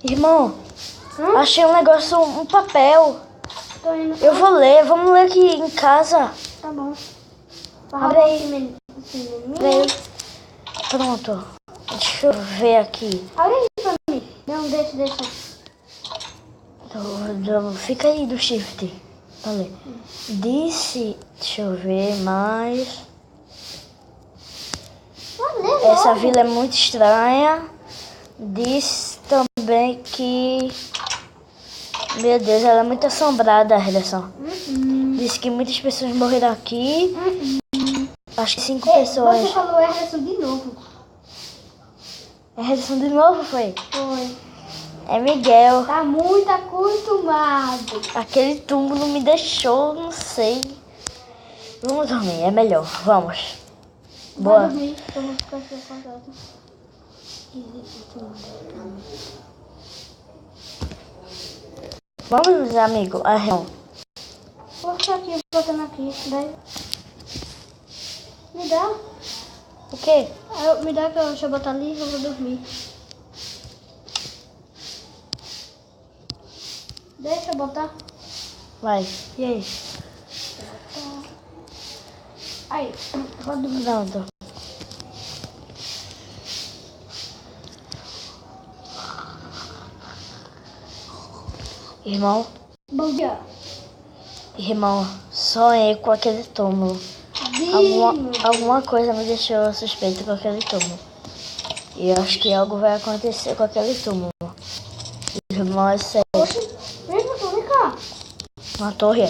Irmão, achei um negócio, um papel. Tô indo. Eu vou ler, vamos ler aqui em casa. Tá bom. Abre aí. Peraí. Pronto. Deixa eu ver aqui. Abre aí pra mim. Não, deixa. Fica aí do shift. Pra ler. Disse, deixa eu ver mais. Essa vila é muito estranha. Diz também que... Meu Deus, ela é muito assombrada, Henderson. Diz que muitas pessoas morreram aqui. Acho que 5 pessoas. Você falou Henderson de novo. Henderson de novo, foi? Foi. É Miguel. Tá muito acostumado. Aquele túmulo me deixou, não sei. Vamos dormir, é melhor. Vamos. Boa. Vai dormir, eu vou ficar aqui acordado. Vamos, amigo. Vou ficar aqui, botando aqui. Daí. Me dá. O quê? Me dá que deixa eu botar ali e eu vou dormir. Deixa eu botar. Vai. E aí? Aí, vou dormir. Não. Irmão, Bom dia. sonhei com aquele túmulo. Alguma coisa me deixou suspeito com aquele túmulo. E eu acho que algo vai acontecer com aquele túmulo. Irmão, é sério. Oxe, vem cá. Uma torre? É.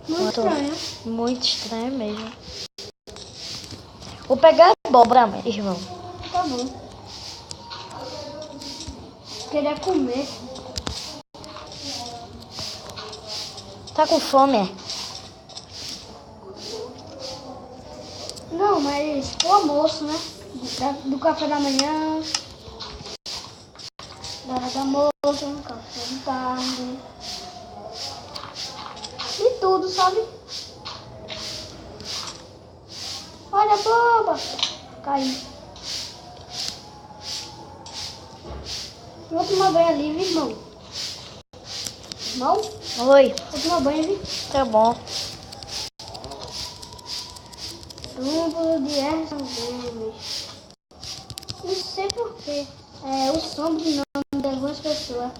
Muito estranho. Muito estranho mesmo. Vou pegar a abóbora, irmão. Tá bom. Queria comer. Tá com fome, é? Não, mas o almoço, né? Do café da manhã. Da hora do almoço, café da tarde. E tudo, sabe? Olha, boba! Caiu. Vou tomar banho ali, viu, irmão? Irmão? Oi. Vou tomar banho, viu? Tá bom. Túmulo de Henderson Gomes. Não sei porquê. É o sobrenome de algumas pessoas.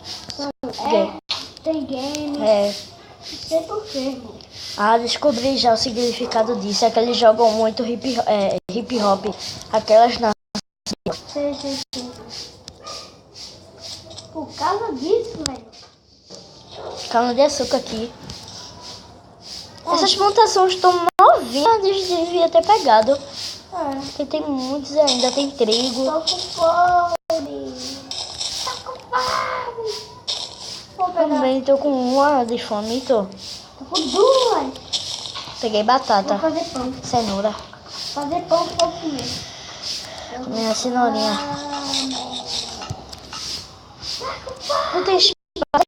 Tem games. Não sei porquê, irmão. Descobri já o significado disso. É que eles jogam muito hip hop. Aquelas na... Sei. Por causa disso, velho. Cana de açúcar aqui. Essas plantações estão novinhas. Devia ter pegado. Porque tem muitos ainda. Tem trigo. Tô com fome. Vou pegar. Também tô com uma de fome. Tô com duas. Peguei batata. Vou fazer pão. Cenoura. Fazer pão pra comer. Minha cenourinha. Não tem espaço,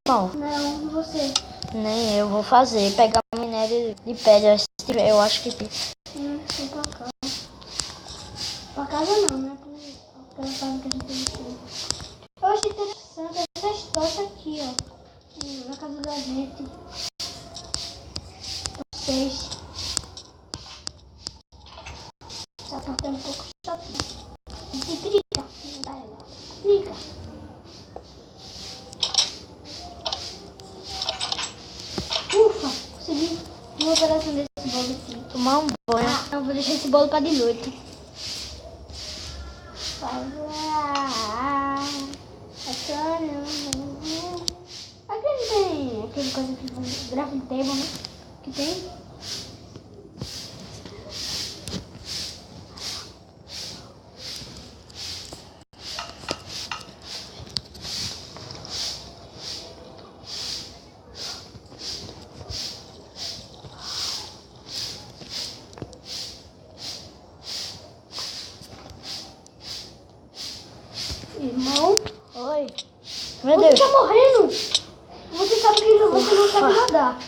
não? Não, você. Nem eu vou fazer. Pegar um minério de pedra. Eu acho que tem. Vem pra cá. Pra casa não, né? Pela casa que a gente tem. Eu achei interessante essa história aqui, ó. Na casa da gente. Vocês. Essa porta é um pouco chata. Fica. Não dá ela. Fica. Ufa, consegui uma operação desse bolo aqui. Tomar um banho. Eu vou deixar esse bolo pra de noite. Aqui não tem aquele coisa que grafite table, né? Que tem? Irmão? Oi. Meu Deus. Você tá morrendo? Você sabe que você não sabe nadar.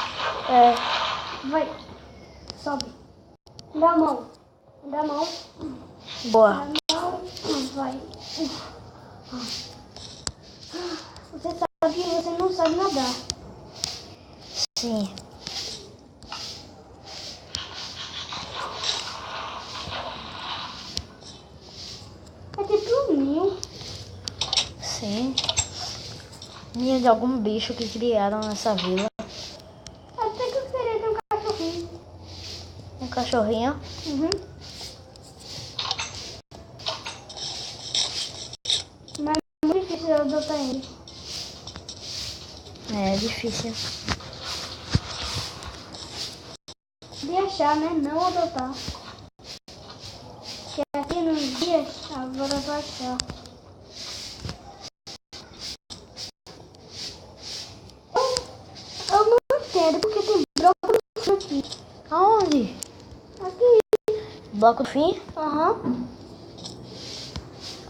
É. Vai. Sobe. Dá a mão. Boa. Vai. Você sabe que você não sabe nadar. Sim. É tipo um ninho. Sim. Ninho de algum bicho que criaram nessa vila. Até que eu queria ter um cachorrinho. Um cachorrinho. Uhum. Mas é muito difícil eu adotar ele. É difícil. De achar, né? Não adotar. Que aqui nos dias, agora eu vou achar. Eu não entendo porque tem brócolis aqui. Aonde? Aqui. Bloco do fim? Aham.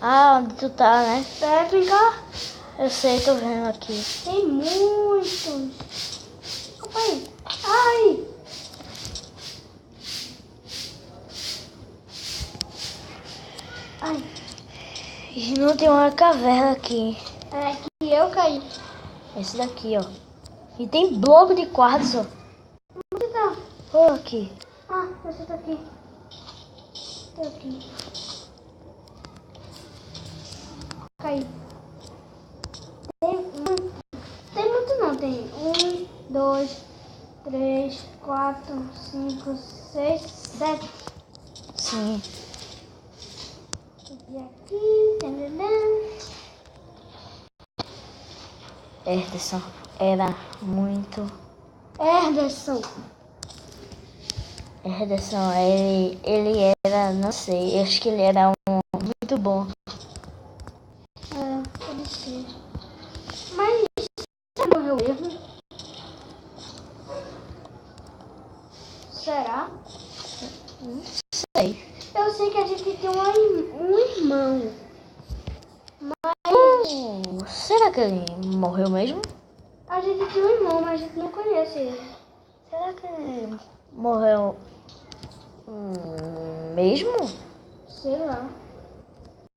Ah, onde tu tá, né? Técnica. Eu sei, tô vendo aqui. Tem muitos. Papai. Ai. Ai. E não tem uma caverna aqui. É que eu caí. Esse daqui, ó. E tem bloco de quartzo. Onde tá? Ó, aqui. Ah, você tá aqui. Tô aqui. Caí. Tem muito não. Tem 1, 2, 3, 4, 5, 6, 7. Sim. E aqui. Tadadã. Anderson era muito. Anderson. Anderson, ele era, não sei, acho que ele era muito bom. É, pode ser. Mas você morreu mesmo? Será? Sei. Eu sei que a gente tem um irmão. Será que ele morreu mesmo? A gente tem um irmão, mas a gente não conhece ele. Será que ele morreu mesmo? Sei lá.